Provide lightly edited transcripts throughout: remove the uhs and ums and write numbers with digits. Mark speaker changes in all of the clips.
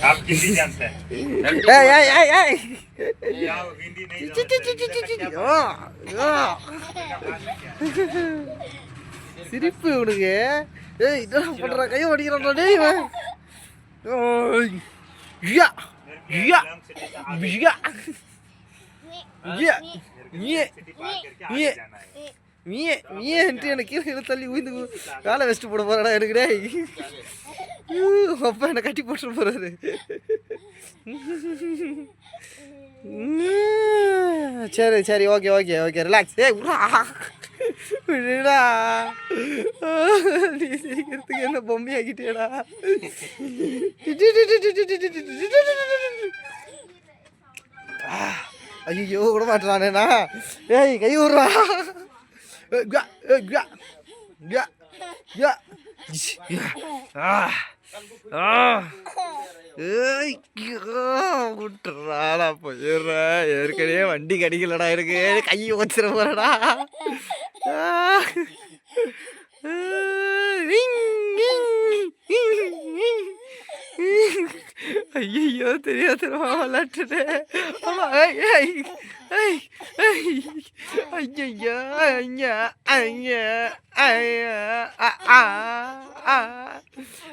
Speaker 1: आप हिंदी जानते हैं? आप हिंदी नहीं
Speaker 2: சிரிப்பு உனக்கு. ஏய் இதெல்லாம் பண்ற கையை ஓடிக்கிறான்டா டேய் இவன். ஓய் யா யா யா யா யா எனக்கு கீழே தள்ளி உயிந்து வேலை வச்சுட்டு போட போறாடா எனக்கு டேய். அப்பா என்ன கட்டி போட்டு போறாரு. சரி சரி ஓகே ஓகே ஓகே ரிலாக்ஸ். ஏய் விடா நீ சிரிக்கிறதுக்கு என்ன பொம்மையாக்கிட்டேடா. ஐயோ விட மாட்டேறானேண்ணா. ஏய் கை விட்றா. விட்டுறாடா போயிடுறா. ஏற்கனவே வண்டி கடிக்கலடா எனக்கு. கையை வச்சிட போறடா. ஐயோ தெரியாதுமா விளாட்டுட்டு. ஐயோ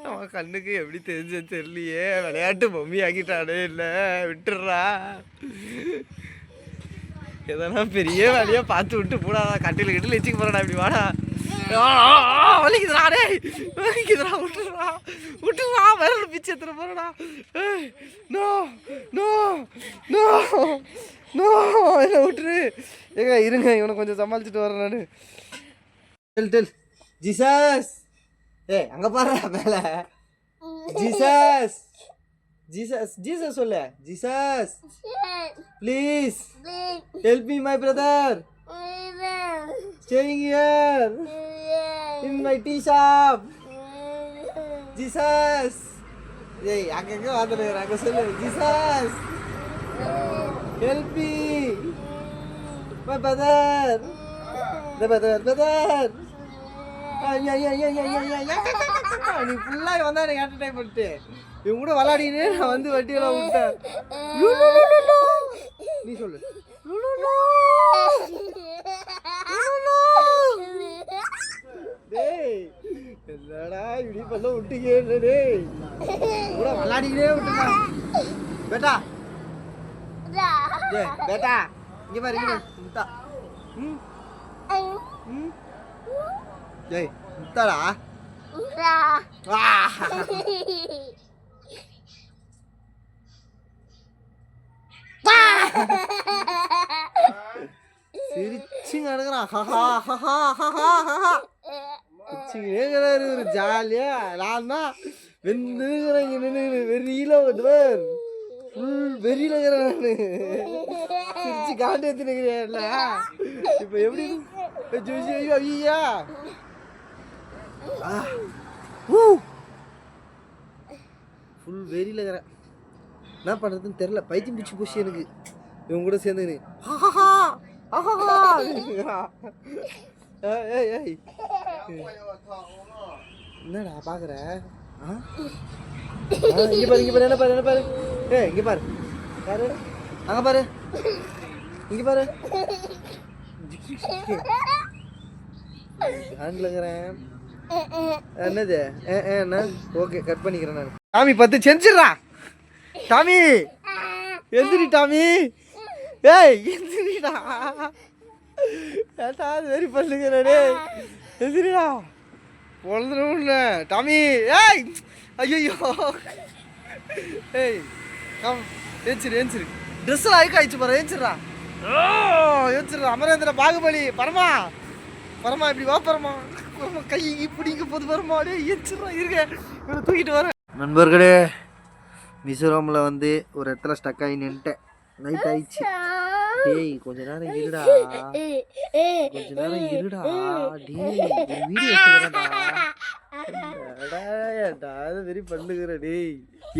Speaker 2: அவன் கண்ணுக்கு எப்படி தெரிஞ்ச தெரியலையே. விளையாட்டு பொம்மி ஆக்கிட்டானே. இல்லை விட்டுடுறா. எதனா பெரிய வேலையா பார்த்து விட்டு போடாதா. கட்டில் கட்டில் வச்சுக்க போறடா. இப்படி வாடா. வலிக்குதுடா டே வலிக்குதுடா. விட்டுடுறா விட்டுடுறா. விரல் பிச்சு எடுத்துட போறடா. நோ நோ நோ நோ என்ன விட்டுரு. ஏங்க இருங்க இவனை கொஞ்சம் சமாளிச்சுட்டு வரேன் நான். Tell tell Jesus. ஏய் அங்கே பாரு மேலே. ஜீசஸ் ஜீசஸ் ஜீசஸ் சொல்லு. Jesus please help me my brother staying here in my tea shop. Jesus. ஏய் அங்கங்க வந்துடுற. அங்கே சொல்லு. Jesus help me my brother. the brother நீ ஃபுல்லாக வந்தா எனக்கு என்டர்டைன் பண்ணிட்டு இவங்க கூட விளாடினே நான் வந்து வட்டியெல்லாம் விட்டேன். நீ சொல்லு. டேய் என்னடா இப்படி பண்ண விட்டீங்க. டேய் கூட விளாடினே விட்டுமா பேட்டா. டேய் பேட்டா இங்கே பாரு இங்கே முத்தா. டேய் முத்தாடா. சிரிச்சு நடக்கிறான். சிரிச்சுங்கிறாரு ஒரு ஜாலியா. நான் தான் வெந்துங்கிறேன் நின்று வெறியில வந்துவார். ஃபுல் வெறியில இருக்கிறேன் நான். சிரிச்சு காண்டு எடுத்துனுக்கிறேன்ல. இப்போ எப்படி ஐயோ ஐயா ஃபுல் வெறியில இருக்கிறேன். என்ன பண்ணுறதுன்னு தெரில. பைத்தியம் பிடிச்சி போச்சு எனக்கு இவங்க கூட சேர்ந்துன்னு. என்னடா பார்க்குற. இங்கே பாரு இங்கே பாரு என்ன பாரு என்ன பாரு. இங்கே பாரு பாரு அங்கே பாரு இங்கே பாரு. ஹேண்ட்லங்கிறேன். என்னது என்ன ஓகே கட் பண்ணிக்கிறேன் நான். டாமி 10 செஞ்சிடறா. டாமி எந்திரி டாமி. ஏய் எந்திரிடா. ஏட்டா வெறி பண்ணுங்கிறே. எந்திரிடா பொழுதுன்னு டாமி. ஏய் ஐயோ ஏய் கம் ஏஞ்சிரு ஏஞ்சிரு. ட்ரெஸ்ஸில் அழுக்காயிடுச்சு பாரு. ஏஞ்சிடுறா. ஏஞ்சிடுறா. அமரேந்திர பாகுபலி பரமா பரமா இப்படி வா பரமா. கை பிடிக்க போது பரமா. அப்படியே ஏஞ்சிடுறா. இருங்க இவனை தூக்கிட்டு வரேன். நண்பர்களே மிசோரமில் வந்து ஒரு இடத்துல ஸ்டக் ஆகி நின்ட்டேன். நைட் ஆயிடுச்சு. டேய் கொஞ்ச நேரம் இருடா. கொஞ்ச நேரம் இருடா. டேய் ஒரு வீடியோ எடுத்துக்கிறேன்டா. வெறி பண்ணுகிற. டேய்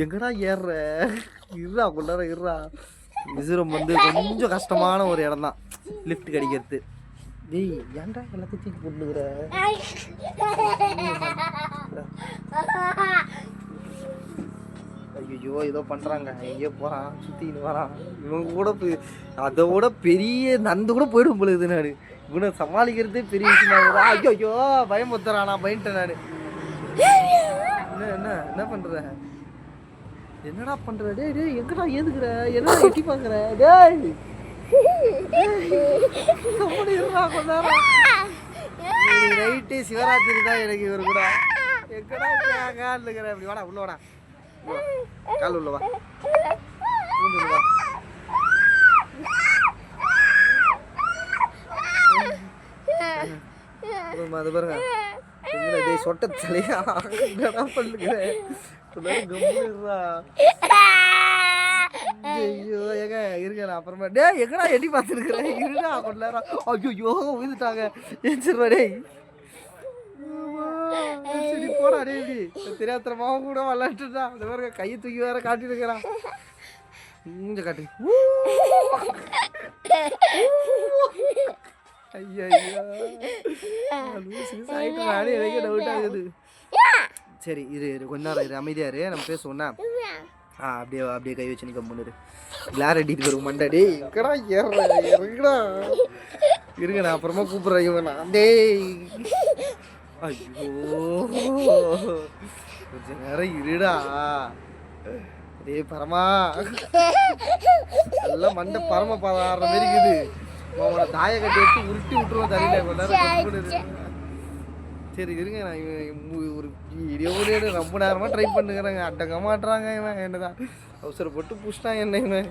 Speaker 2: எங்கடா ஏறுற. இருடா கொஞ்ச நேரம் இருடா. மிசோரம் வந்து கொஞ்சம் கஷ்டமான ஒரு இடம் தான் லிஃப்ட் கிடைக்கிறது. டேய் ஏன்டா எல்லாத்தையும் தூக்கி போட்டுக்கிற. ஐயோ ஏதோ பண்ணுறாங்க, எங்கேயோ போகிறான், சுற்றின்னு வரான். இவங்க கூட அதை விட பெரிய நந்து கூட போயிடும் பொழுது. நான் இவனை சமாளிக்கிறதே பெரிய விஷயமா. ஐயோ ஐயோ பயம் ஒத்துறான். நான் பயன்ட்டேன் நான். என்ன என்ன என்ன பண்ணுற? என்னடா பண்ணுற? டேய் டேய் எங்கடா ஏதுக்குற? என்னடா எட்டி பார்க்குற? டேய் நைட்டு சிவராத்திரி தான் எனக்கு இவர் கூட. எங்கடா கால் இருக்கிற? அப்படி வாடா உள்ள வாடா, கால் உள்ள வா, அது பாருங்க. எங்கடா சொட்ட தலையா பண்ணுகிற? ஐயோ ஏங்க இருங்க, நான் அப்புறமா. டேய் எங்கடா எட்டி பார்த்துருக்குறேன்? இருடா கொஞ்ச நேரம். ஐயோ விழுந்துட்டாங்க. ஏஞ்சிருவா டேய். சரி போடா டே. இப்படி தெரியாத்திரமாவும் கூட விளாண்டுட்டா. அந்த மாதிரி கையை தூக்கி வேற காட்டிருக்கிறான். இங்க காட்டு. ஐயா நானே எனக்கே டவுட் ஆகுது. சரி இரு கொஞ்ச நேரம் இரு, அமைதியா இரு, நம்ம பேசுவோம்னா. அப்படியே அப்படியே கை வச்சு நிற்க முன்னாடி கிளார் அடிட்டு வரும் மண்டாடி. எங்கடா இறங்கடா இருங்க, நான் அப்புறமா கூப்பிட்றேன். இவன் டேய் ஐயோ கொஞ்ச நேரம் இருடா. டேய் பரமா எல்லாம் மண்டை பரம பாடுற மாதிரி இருக்குது. அவனோட தாயை கட்டி எடுத்து உருட்டி விட்டுருவோம் தரையில. கொஞ்ச நேரம் சரி இருங்க, நான் ஒரு வீடியோ ரொம்ப நேரமாக ட்ரை பண்ணுங்கிறாங்க. அடங்க மாட்டுறாங்க இவன். என்னதான் அவசரப்பட்டு புஷ்டான் என்ன இவன்.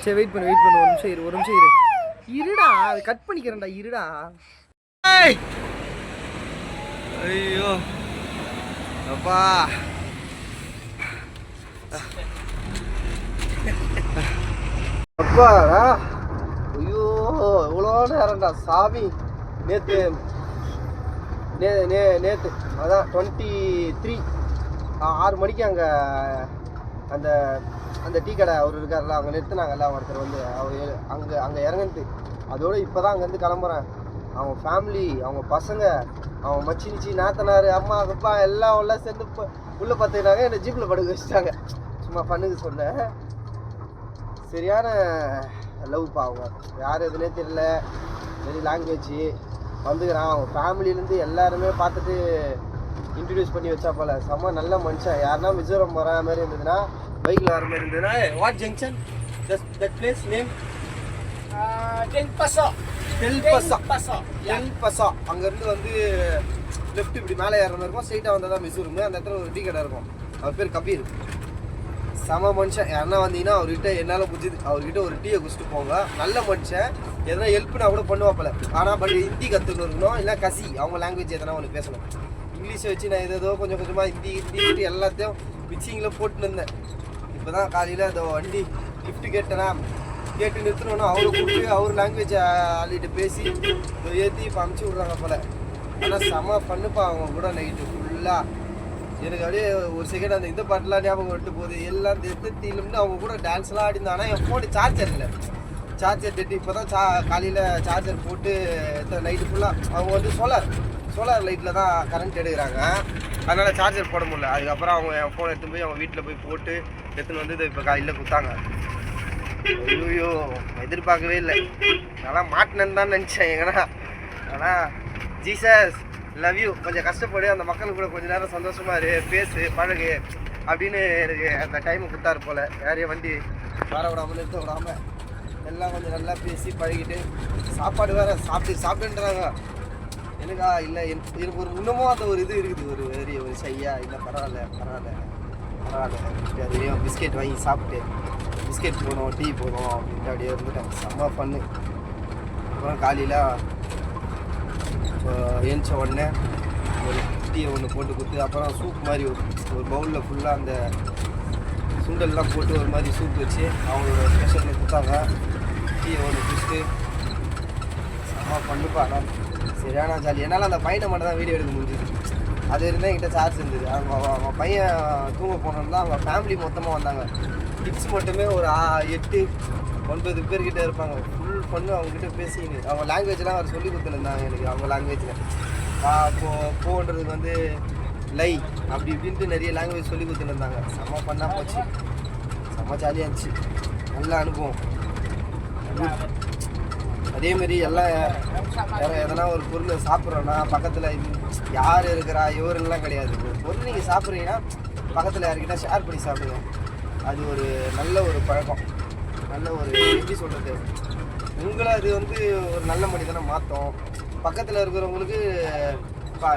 Speaker 2: சரி வெயிட் பண்ணு ஒரு நிமிஷம் இரு, ஒரு நிமிஷம் இரு. இருடா அது கட் பண்ணிக்கிறேன்டா, இருடா. ஐயோ அப்பா அப்பாடா. ஐயோ எவ்வளோ நேரம்டா சாமி. நேற்று அதான் 23 6 மணிக்கு அங்கே அந்த அந்த டீ கடை அவர் இருக்கார்ல, அவங்க நிறுத்தினாங்கல்ல ஒருத்தர் வந்து. அவர் அங்கே இறங்குது. அதோடு இப்போ தான் அங்கேருந்து கிளம்புறேன். அவங்க ஃபேமிலி, அவங்க பசங்க, அவங்க மச்சினிச்சி, நாத்தனார், அம்மா அப்பா எல்லாம் உள்ள சேர்ந்து உள்ளே பார்த்துக்கிட்டாங்க. என்னை ஜீப்பில் படுக்க வச்சுட்டாங்க. சும்மா பண்ணுங்க சொன்னேன். சரியான லவ்ப்பா. அவங்க யார் எதுனே தெரியல, வெரி லாங்குவேஜ் வந்துக்கிறான். அவங்க ஃபேமிலியிலேருந்து எல்லாருமே பார்த்துட்டு இன்ட்ரடியூஸ் பண்ணி வச்சா போல. செம்ம நல்ல மனுஷன். யாருன்னா மிசோரம் போகிற மாதிரி இருந்ததுன்னா, பைக்கில் வர மாதிரி இருந்ததுன்னா, what junction that place name? டெல்பசா. அங்கேருந்து வந்து லெஃப்ட் இப்படி மேலே ஏற மாதிரி இருக்கும். ஸ்ட்ரைட்டாக வந்தால் தான் மிசோரம். அந்த இடத்துல ஒரு டீ கடை இருக்கும். அவர் பேர் கபீர். செம மனுஷன். யாருன்னா வந்தீங்கன்னா அவர்கிட்ட என்னால் புரிஞ்சுது, அவர்கிட்ட ஒரு டீயை குடிச்சிட்டு போங்க. நல்ல மனுஷன். எதனா ஹெல்ப்னா கூட பண்ணுவாப்பில்ல. ஆனால் பட் ஹிந்தி கற்றுன்னு இருக்கணும், இல்லை கசி அவங்க லாங்குவேஜ் எதனா ஒன்று பேசணும். இங்கிலீஷை வச்சு நான் ஏதோ கொஞ்சம் கொஞ்சமாக ஹிந்தி எல்லாத்தையும் மிக்சிங்கில் போட்டுன்னு இருந்தேன். இப்போ தான் காலையில் அந்த வண்டி கிஃப்ட்டு கேட்டு நிறுத்தணுன்னா அவரை கூப்பிட்டு அவர் லாங்குவேஜை ஆளிட்டு பேசி ஏற்றி இப்போ அமுச்சு விட்றாங்க போல். ஆனால் செம பண்ணுப்பா அவங்க கூட நைட்டு ஃபுல்லாக. எனக்கு அப்படியே ஒரு செகண்ட் அந்த இந்த பாட்டெலாம் ஞாபகம் விட்டு போகுது. எல்லாம் தெத்திலும்னு அவங்க கூட டான்ஸ்லாம் ஆடிருந்தேன். ஆனால் என் ஃபோனு சார்ஜர் இல்லை, சார்ஜர் டெட்டு. இப்போ தான் காலையில் சார்ஜர் போட்டு நைட்டு ஃபுல்லாக அவங்க வந்து சோலார் லைட்டில் தான் கரண்ட் எடுக்கிறாங்க. அதனால் சார்ஜர் போட முடியல. அதுக்கப்புறம் அவங்க என் ஃபோன் எடுத்துன்னு போய் அவங்க வீட்டில் போய் போட்டு எடுத்துன்னு வந்து இப்போ காலையில் கொடுத்தாங்க. ஐயோ எதிர்பார்க்கவே இல்லை. நல்லா மாட்டினேன்னு தான் நினச்சேன் எங்கன்னா. ஆனால் ஜீசஸ் லவ் யூ. கொஞ்சம் கஷ்டப்படு, அந்த மக்கள் கூட கொஞ்சம் நேரம் சந்தோஷமாக இரு, பேசு, பழகு அப்படின்னு எனக்கு அந்த டைமை கொடுத்தாரு போல். யாரையும் வண்டி வர விடாமல் நிறுத்த விடாமல் எல்லாம் கொஞ்சம் நல்லா பேசி பழகிட்டு, சாப்பாடு வேறு சாப்பிட்டுன்றாங்க. எனக்கா இல்லை எனக்கு ஒரு இன்னமும் அந்த ஒரு இது இருக்குது, ஒரு சையா இல்லை பரவாயில்ல அதையும் பிஸ்கெட் வாங்கி சாப்பிட்டு பிஸ்கெட் போகணும், டீ போகணும் அப்படின்ட்டு அப்படியே இருந்துட்டேன். செம்ம பண்ணு. அப்புறம் காலையில் ஏஞ்ச உடனே ஒரு டீயை ஒன்று போட்டு கொடுத்து, அப்புறம் சூப் மாதிரி ஒரு பவுலில் ஃபுல்லாக அந்த சுண்டல்லாம் போட்டு ஒரு மாதிரி சூப் வச்சு அவங்களோட ஸ்பெஷல் கொடுத்தாங்க. டீயை ஒன்று குடிச்சிட்டு செம்ம பண்ணுப்பா. நான் சரியான ஜாலி. என்னால் அந்த பையனை மட்டும் தான் வீடியோ எடுக்க முடிஞ்சுது. அது இருந்தால் என்கிட்ட சார்ஜ் இருந்தது. அவங்க பையன் தூங்க போனோன்னு தான் அவங்க ஃபேமிலி மொத்தமாக வந்தாங்க. கிட்ஸ் மட்டுமே ஒரு 8-9 பேர்கிட்ட இருப்பாங்க. ஃபுல் பண்ணு அவங்ககிட்ட பேசிக்கின்னு அவங்க லாங்குவேஜ்லாம் அவர் சொல்லி கொடுத்துருந்தாங்க எனக்கு. அவங்க லாங்குவேஜில் போன்றதுக்கு வந்து லை அப்படி இப்படின்ட்டு நிறைய லாங்குவேஜ் சொல்லி கொடுத்துட்டு இருந்தாங்க. செம்ம பண்ணால் போச்சு, செம்ம ஜாலியாக இருந்துச்சு, நல்ல அனுபவம். அதேமாரி எல்லாம் எதனா ஒரு பொருள் சாப்பிட்றோன்னா பக்கத்தில் இது யார் இருக்கிறா இவரெல்லாம் கிடையாது. ஒரு பொருள் நீங்கள் சாப்பிட்றீங்கன்னா பக்கத்தில் யாருக்கிட்ட ஷேர் பண்ணி சாப்பிடுங்க. அது ஒரு நல்ல ஒரு பழக்கம், நல்ல ஒரு எப்படி சொல்கிறது, உங்களை அது வந்து ஒரு நல்ல மனிதனை மாற்றும். பக்கத்தில் இருக்கிறவங்களுக்கு பா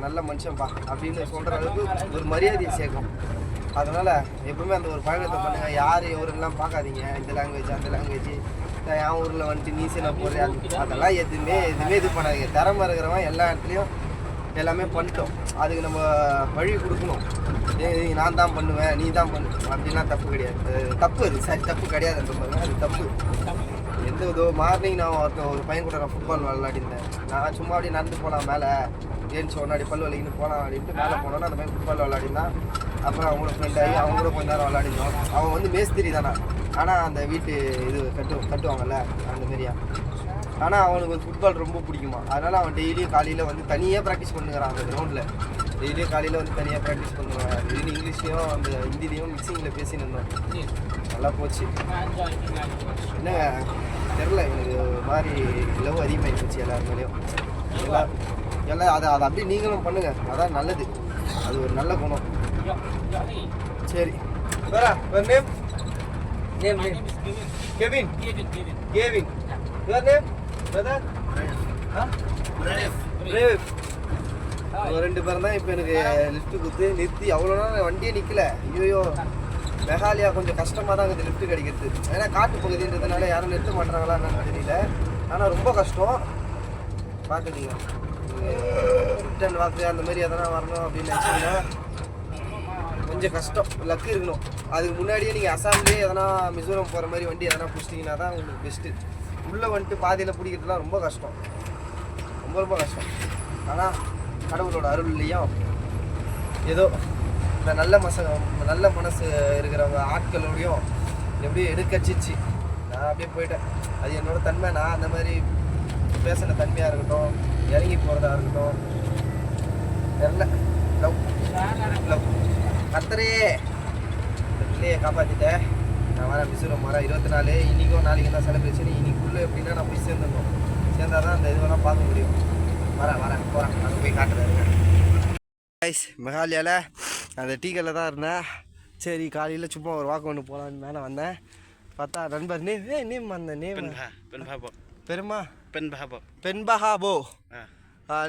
Speaker 2: நல்ல மனுஷன்ப்பா அப்படின்னு சொல்கிற அளவுக்கு ஒரு மரியாதையை சேர்க்கும். அதனால் எப்பவுமே அந்த ஒரு பழக்கத்தை பண்ணுங்கள். யார் எவரெல்லாம் பார்க்காதீங்க, இந்த லாங்குவேஜ் அந்த லாங்குவேஜ், என் ஊரில் வந்துட்டு நீ சின்ன போடுறேன் அதெல்லாம் எதுவுமே இது பண்ணாதீங்க. திறமை இருக்கிறவன் எல்லா இடத்துலையும் எல்லாமே பண்ணிட்டோம். அதுக்கு நம்ம வழி கொடுக்கணும். நான் தான் பண்ணுவேன், நீ தான் பண்ணு அப்படின்லாம் தப்பு கிடையாது. தப்பு அது சரி, தப்பு கிடையாதுன்ற மாதிரி அது தப்பு. எந்த இதோ மார்னிங் நான் ஒரு பையன் கூட நான் ஃபுட்பால் விளையாடிருந்தேன். நான் சும்மா அப்படியே நடந்து போனேன், மேலே ஏன்னு சொன்னாடி பல் வலிக்கின்னு போனான் அப்படின்ட்டு மேலே போனோன்னா அந்த மாதிரி ஃபுட்பால் விளையாடிருந்தான். அப்புறம் அவங்களோட ஃப்ரெண்ட் ஆகி அவங்க கூட கொஞ்ச நேரம் விளையாடிருந்தோம். அவன் வந்து மேஸ்திரி தானே, ஆனால் அந்த வீட்டு இது கட்டுவாங்கல்ல அந்த மாரியா. ஆனால் அவனுக்கு வந்து ஃபுட்பால் ரொம்ப பிடிக்குமா, அதனால் அவன் டெய்லியும் காலையில் வந்து தனியாக ப்ராக்டிஸ் பண்ணுறான் அந்த கிரவுண்டில். டெய்லியும் காலையில் வந்து தனியாக ப்ராக்டிஸ் பண்ணுவான். திடீர்னு இங்கிலீஷ்லேயும் அந்த ஹிந்திலையும் மிக்சிங்கில் பேசின்னு இருந்தோம். நல்லா போச்சு. என்ன தெரில, எனக்கு ஒரு மாதிரி லவ் அதிகமாகி போச்சு எல்லாருமேலேயும். எல்லாம் அதை அப்படியே நீங்களும் பண்ணுங்கள், அதான் நல்லது. அது ஒரு நல்ல குணம். சரி வேற name Kevin. Your name, brother? Brave. ரெண்டு பேரும் தான் இப்போ எனக்கு லிஃப்ட்டு கொடுத்து நிறுத்தி அவ்வளோ நேரம் வண்டியே நிற்கல. ஐயோ மெகாலயா கொஞ்சம் கஷ்டமாக தான் இருக்குது லிஃப்ட்டு கிடைக்கிறது. ஏன்னா காட்டு பகுதின்றதுனால யாரும் நிறுத்த மாட்டாங்களா என்னன்னு தெரியல. ஆனால் ரொம்ப கஷ்டம். பார்த்துட்டீங்க ரிட்டன் வாக்கு அந்த மாதிரி எதனா வரணும் அப்படின்னு நினச்சிங்கன்னா கொஞ்சம் கஷ்டம், லக்கு இருக்கணும். அதுக்கு முன்னாடியே நீங்கள் அசாம்லேயே எதனா மிசோரம் போகிற மாதிரி வண்டி எதனா பிடிச்சிட்டிங்கன்னா தான் உங்களுக்கு பெஸ்ட்டு. உள்ளே வந்துட்டு பாதையில் பிடிக்கிறதுலாம் ரொம்ப கஷ்டம், ரொம்ப கஷ்டம். ஆனால் கடவுளோட அருள் இல்லையும் ஏதோ இந்த நல்ல மனசு இருக்கிறவங்க ஆட்களோடையும் எப்படியும் எடுக்கச்சிச்சு. நான் அப்படியே போயிட்டேன். அது என்னோடய தன்மை. நான் அந்த மாதிரி பேசின தன்மையாக இருக்கட்டும், இறங்கி போகிறதா இருக்கட்டும், தெரில. லவ் கத்தரையே இல்லையே காப்பாற்றிட்டேன். நான் வரேன் மிசோரம் வரேன் 24. இன்றைக்கும் நாளைக்கு தான் செலிப்ரேஷன். இன்னைக்குள்ளே எப்படின்னா நான் போய் சேர்ந்துடணும். சேர்ந்தால் தான் அந்த இதுவெல்லாம் பார்க்க முடியும். வரேன் போகிறேன், அங்கே போய் காட்டுறேன். கைஸ் மெகாலயாவில் அந்த டீக்கல்ல தான் இருந்தேன். சரி காலையில் சும்மா ஒரு வாக்கு ஒன்று போகலான்னு மேலே வந்தேன். பார்த்தா நண்பர் நேம் அந்த நேம் பெருமா பென்பஹாபோ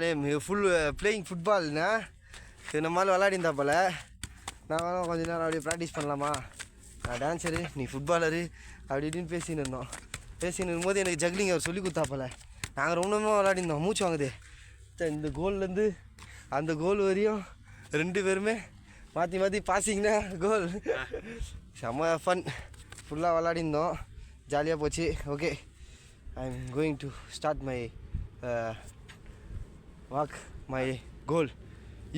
Speaker 2: நேம் ஃபுல் பிளேயிங் ஃபுட்பால்ண்ணா. இது நம்மளால் விளையாடிந்தா போல். நான் கொஞ்சம் நேரம் அப்படியே ப்ராக்டிஸ் பண்ணலாமா, நான் டான்ஸரு நீ ஃபுட்பாலரு அப்படி இப்படின்னு பேசின்னு இருந்தோம். பேசின்னு இருக்கும்போது எனக்கு ஜக்லிங் அவர் சொல்லி கொடுத்தா போல். நாங்கள் ரொம்ப நேரமாக விளையாடிருந்தோம், மூச்சு வாங்குது. இந்த கோல்லேருந்து அந்த கோல் வரையும் 2 பேருமே மாற்றி பாசிங்கன்னா கோல். செம்ம ஃபன், ஃபுல்லாக விளையாடிருந்தோம், ஜாலியாக போச்சு. Okay, I am going to start my walk, my goal.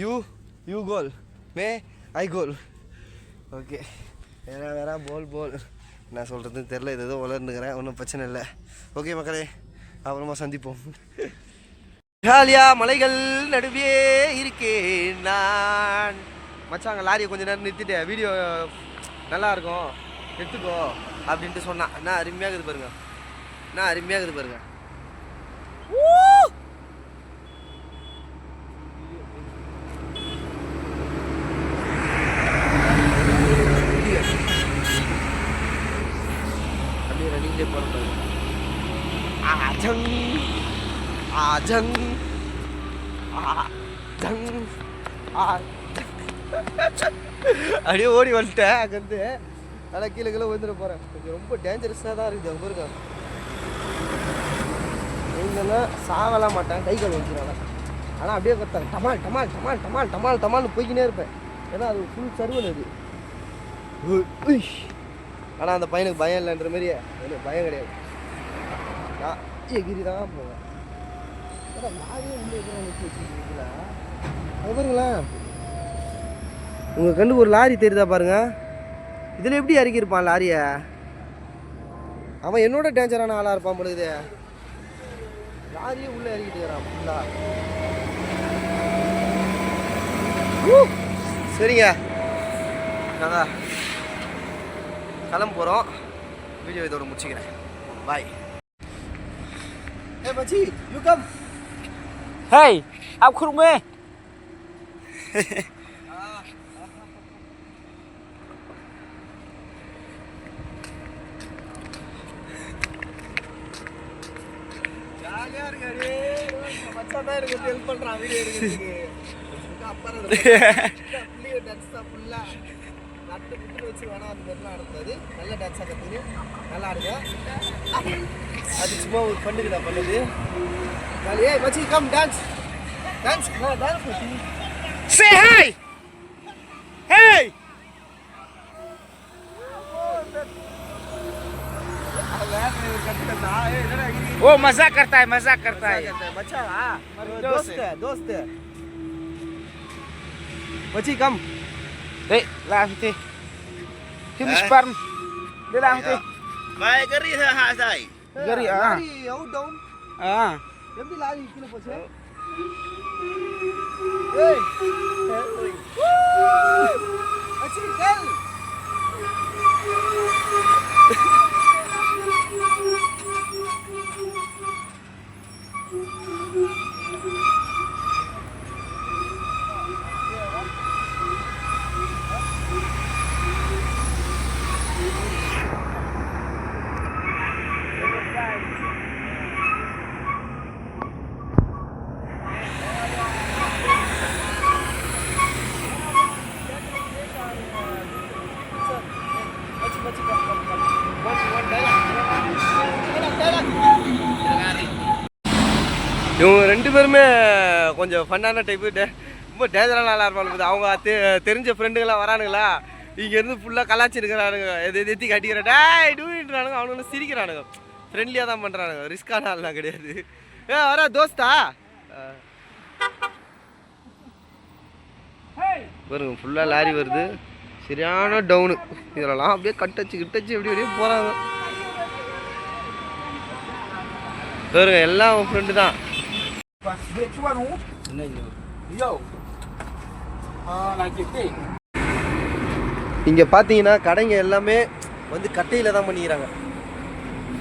Speaker 2: You goal, May I goal. Okay, வேற போல் என்ன சொல்கிறதுன்னு தெரில. இது ஏதோ வளர்ந்துக்கிறேன், ஒன்றும் பிரச்சனை இல்லை. ஓகே மக்களே, அப்புறமா சந்திப்போம். மேகாலயா மலைகள் நடுவே இருக்கேன் நான். மச்சாங்க லாரியை கொஞ்சம் நேரம் நிறுத்திட்டு வீடியோ நல்லாயிருக்கும் எடுத்துக்கோ அப்படின்ட்டு சொன்னான். என்ன அருமையாக இருக்குது பாருங்க. அப்படியே ஓடி வந்துட்டேன். அங்கேருந்து நல்லா கீழே வந்துட போகிறேன். கொஞ்சம் ரொம்ப டேஞ்சரஸாக தான் இருக்குது. அவங்க இருக்காங்க இல்லைன்னா சாவலாம் மாட்டேன், கை கால் வச்சுருவாங்க. ஆனால் அப்படியே பார்த்தாங்க டமால்னு போய்க்கினே இருப்பேன். ஏன்னா அது ஃபுல் சர்வல் அது. ஆனால் அந்த பையனுக்கு பயம் இல்லைன்ற மாதிரியே எனக்கு பயம் கிடையாது. நான் எகிரி தான் போவேன். லாரியே உள்ளே வச்சு வச்சுருக்கீங்களா பாருங்களேன். உங்கள் கண்ணுக்கு ஒரு லாரி தெரியுதா பாருங்க. இதில் எப்படி இறக்கியிருப்பான் லாரியை? அவன் என்னோட டேஞ்சரான ஆளாக இருப்பான் பொழுது. லாரியே உள்ளே இறக்கிட்டு இருக்கிறான் ஃபுல்லாக. சரிங்க, நாங்கள் கிளம்ப போகிறோம். வீடியோ இதோட முடிச்சுக்கிறேன். பாய். Hey Machi, you come.
Speaker 3: Hey, आप खुद में
Speaker 2: ஜாலியாக இருக்காரு. மச்சான் தான் எனக்கு ஹெல்ப் பண்ணுறான் வீடியோ எடுக்கிறதுக்கு. அப்புறம் டான்ஸ் தான் ஃபுல்லாக நட்டு விட்டு வச்சு வேணா அந்த மாதிரிலாம் நடந்தது. நல்ல டான்ஸாக கற்றுது, நல்லா ஆடுங்க. அது சும்மா ஒரு பண்ணுக்கு நான் பண்ணது. ஜாலியே மச்சி, கம் டான்ஸ் டான்ஸ் டான்ஸ் மச்சி.
Speaker 3: say hi. Hey. वो मजाक करता है
Speaker 2: मचा दोस्त मची कम
Speaker 3: Đấy, làm thế. Thêm sperm. Đây làm thế.
Speaker 1: Mai gari ha sai.
Speaker 3: Gari à?
Speaker 2: out down
Speaker 3: À.
Speaker 2: எப்படி லாரி கீழ போச்சு? ஏய் மச்சி கேள். இவங்க ரெண்டு பேருமே கொஞ்சம் ஃபன்னான டைப்பு. ரொம்ப டேஞ்சரான நல்லா இருப்பாங்க. அவங்க தெரிஞ்ச ஃப்ரெண்டுங்களாம் வரானுங்களா, இங்கேருந்து ஃபுல்லாக கலாச்சிருக்கிறானுங்க. எத்தி கட்டிக்கிற டாய் டூன்றானுங்க. அவனுங்களும் சிரிக்கிறானுங்க. ஃப்ரெண்ட்லியாக தான் பண்ணுறானுங்க. ரிஸ்கான ஆள்லாம் கிடையாது. வர தோஸ்தா பாருங்க, ஃபுல்லாக லாரி வருது. சரியான டவுனு. இதெல்லாம் அப்படியே கட்டச்சு கிட்டச்சு எப்படி அப்படியே போகிறாங்க பாருங்க. எல்லாம் உன் ஃப்ரெண்டு தான். இங்கே பார்த்தீங்கன்னா கடைங்க எல்லாமே வந்து கட்டையில் தான் பண்ணிக்கிறாங்க.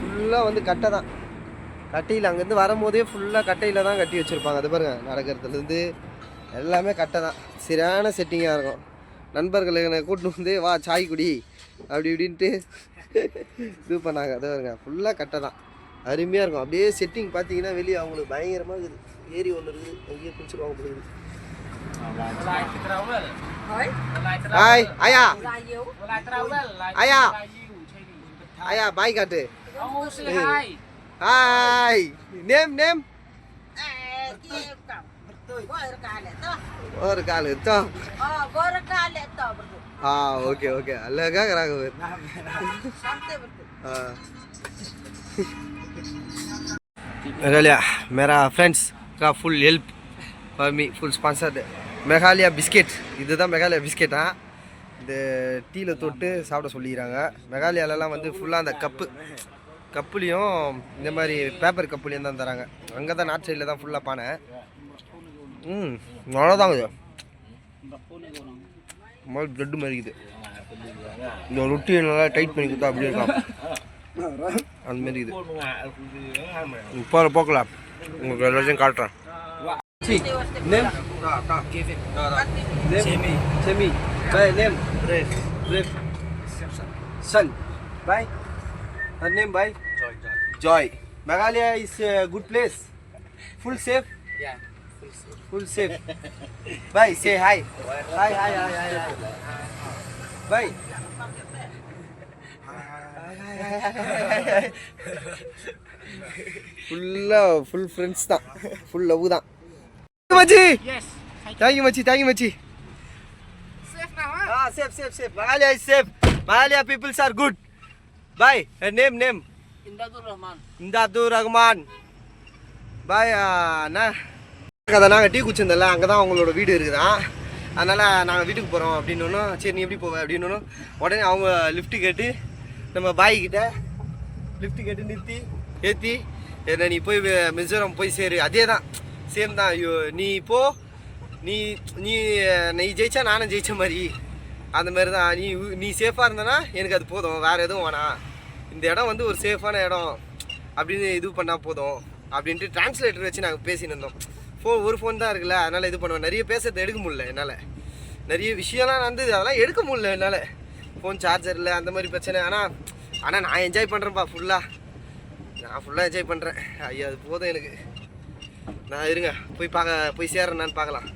Speaker 2: ஃபுல்லாக வந்து கட்டை தான். கட்டையில் அங்கேருந்து வரும்போதே ஃபுல்லாக கட்டையில் தான் கட்டி வச்சுருப்பாங்க. அது பாருங்கள், நடக்கிறதுலேருந்து எல்லாமே கட்டை தான். சரியான செட்டிங்காக இருக்கும். நண்பர்களை கூட்டின்னு வந்து வா சாய் குடி அப்படி இப்படின்ட்டு இது பண்ணாங்க. அது பாருங்க, ஃபுல்லாக கட்டை தான். அருமையாக இருக்கும். அப்படியே செட்டிங் பார்த்தீங்கன்னா வெளியே அவங்களுக்கு பயங்கரமாக இருக்குது. ஏரி ஒன்று இருக்குது, அங்கேயே குளிச்சுருவாங்க போகுது. ஹாய் ஆயா, ஆயா ஆயா பாய் காட்டு. ஹாய் நேம் நேம் ஒரு கால் எடுத்தோ. ஓகே ஓகே அழகா கராக. मेघालय मेरा फ्रेंड्स का full help for me, full sponsored. Meghalaya biscuit, இதுதான் மெகாலயா பிஸ்கெட்டா. இந்த டீயில் தொட்டு சாப்பிட சொல்லிக்கிறாங்க. மெகாலயாலலாம் வந்து ஃபுல்லாக அந்த கப்புலேயும் இந்த மாதிரி பேப்பர் கப்புலேயும் தான் தராங்க. அங்கே தான் நார்த் சைடில் தான் ஃபுல்லாக பானை. அவ்வளோதாங்க. இது மாதிரி ப்ரெட்டு மாதிரி இருக்குது. இந்த ரொட்டியை நல்லா டைட் பண்ணி கொடுத்தா அப்படியே இருக்கலாம். அந்த மாதிரி இது போகிற போக்கலாம். உங்களுக்கு எல்லாத்தையும் காட்டுறேன். Joy. Meghalaya is a good place. Full safe.
Speaker 3: Yeah.
Speaker 2: Full safe. Bye. Say hi. Hi. Bye. Full friends தான். ஃபுல் லவ் தான். மச்சி தேங்க்யூ மச்சி, தேங்க்யூ மச்சி. Safe. Meghalaya is safe. Meghalaya peoples are good. Bye. Name Imdadur Rahman. Bye. அண்ணா கதை நாங்கள் tea குச்சிருந்தல, அங்கே தான் அவங்களோட வீடு இருக்குதான். அதனால் நாங்கள் வீட்டுக்கு போகிறோம் அப்படின்னு. சரி நீ எப்படி போவ அப்படின்னு. உடனே அவங்க லிஃப்ட்டு கேட்டு நம்ம பாய்கிட்ட லிஃப்ட்டு கேட்டு நிறுத்தி ஏற்றி என்ன நீ போய் மிசோரம் போய் சேரு. அதே தான், சேம் தான். ஐயோ நீ போ, நீ நீ நீ ஜெயிச்சா நானும் ஜெயிச்ச மாதிரி அந்த மாதிரி தான். நீ சேஃபாக இருந்தனா எனக்கு அது போதும், வேறு எதுவும் வேணாம். இந்த இடம் வந்து ஒரு சேஃபான இடம் அப்படின்னு இது பண்ணால் போதும் அப்படின்ட்டு டிரான்ஸ்லேட்டர் வச்சு நாங்கள் பேசின்னு இருந்தோம். ஒரு ஃபோன் தான் இருக்குல்ல, அதனால் இது பண்ணுவேன். நிறைய பேசுறது எடுக்க முடியல என்னால், நிறைய விஷயம்லாம் நடந்தது அதெல்லாம் எடுக்க முடியல என்னால். ஃபோன் சார்ஜர் இல்லை அந்த மாதிரி பிரச்சனை. ஆனால் நான் என்ஜாய் பண்ணுறேன்ப்பா ஃபுல்லாக, நான் ஃபுல்லாக என்ஜாய் பண்ணுறேன். ஐயா அது போதும் எனக்கு. நான் இருங்க போய் சேர்றேன் நான் பார்க்கலாம்.